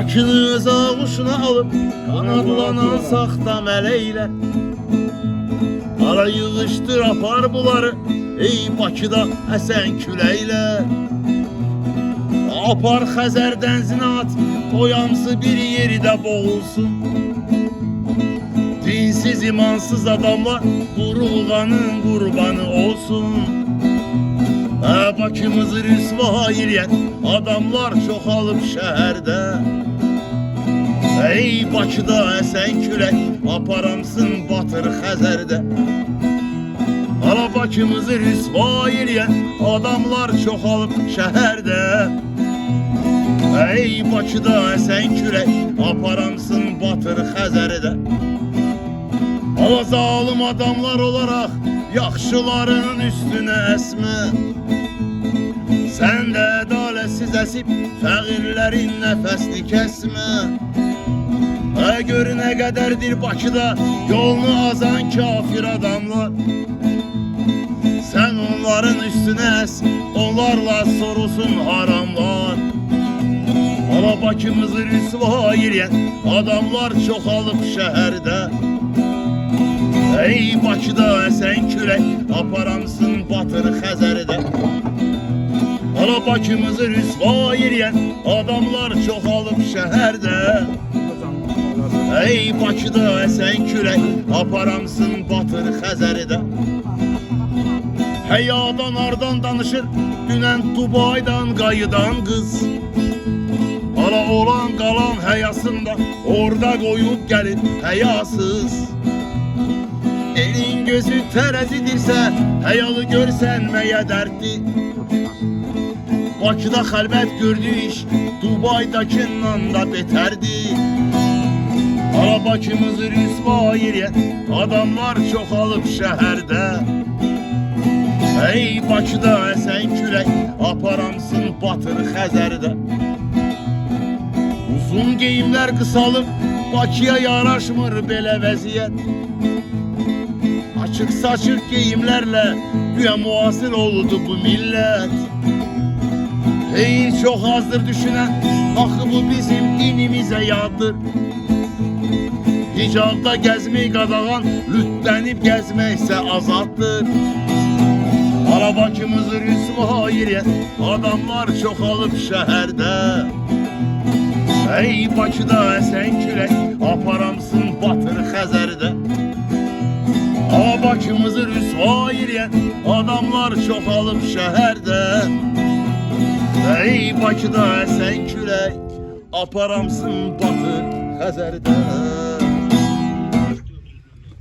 Bakını öz ağuşuna alıp kanadlanan saxta mələklə Ara yığışdır apar bunları ey Bakıda əsən küləklə Apar Xəzər dənzini at Toyamsı bir yeri də boğulsun Dinsiz imansız adamlar Qurğanın qurbanı olsun Bakımızı rüsva eləyən adamlar çoxalıb şəhərdə Ey Bakıda əsən külək aparamsın Batır Xəzərdə Ala Bakımızı rüsva eləyən adamlar çoxalıb şəhərdə Ey Bakıda əsən külək aparamsın Batır Xəzərdə Ala zalim adamlar olaraq yaxşıların üstünə əsmə Sən də ədalətsiz əsib fəqirlərin nəfəsini kəsmə Gör nə qədərdir Bakıda yolunu azan kafir adamlar Sən onların üstünə əs, onlarla sorusun haramlar Ala Bakımızı rüsva eləyən adamlar çoxalıb şəhərdə Ey Bakıda əsən külək aparamsın Batır Xəzərdə Ala Bakımızı rüsva eləyən adamlar çoxalıb şəhərdə Ey Bakıda əsən külək aparamsın Batır Xəzərdə Həyadan ardan danışır dünən Dubaydan qayıdan qız Ala olan qalan həyasında orada qoyub gəlib həyasız Elin gözü tərəzidirsə həyalı görsənməyə dərddir Bakıda xəlbət gördü iş Dubaydakından da betərdir Ala Bakımızı rüsva eləyən adamlar çoxalıb şəhərdə Ey Bakıda əsən külək aparamsın Batır Xəzərdə Uzun geyimlər qısalıb Bakıya yaraşmır belə vəziyyət Açıq saçıq geyimlərlə güya müasir oldu bu millət Ey çox azdır düşünən axı bu bizim dinimizə yaddır Hicabda gəzmək qadağan lütlənib gəzməksə azaddır Ala Bakımızı rüsva eləyən adamlar çoxalıb şəhərdə Ey Bakıda əsən külək aparamsın Batır Xəzərdə Ala Bakımızı rüsva eləyən adamlar çoxalıb şəhərdə Ey Bakıda əsən külək aparamsın Batır Xəzərdə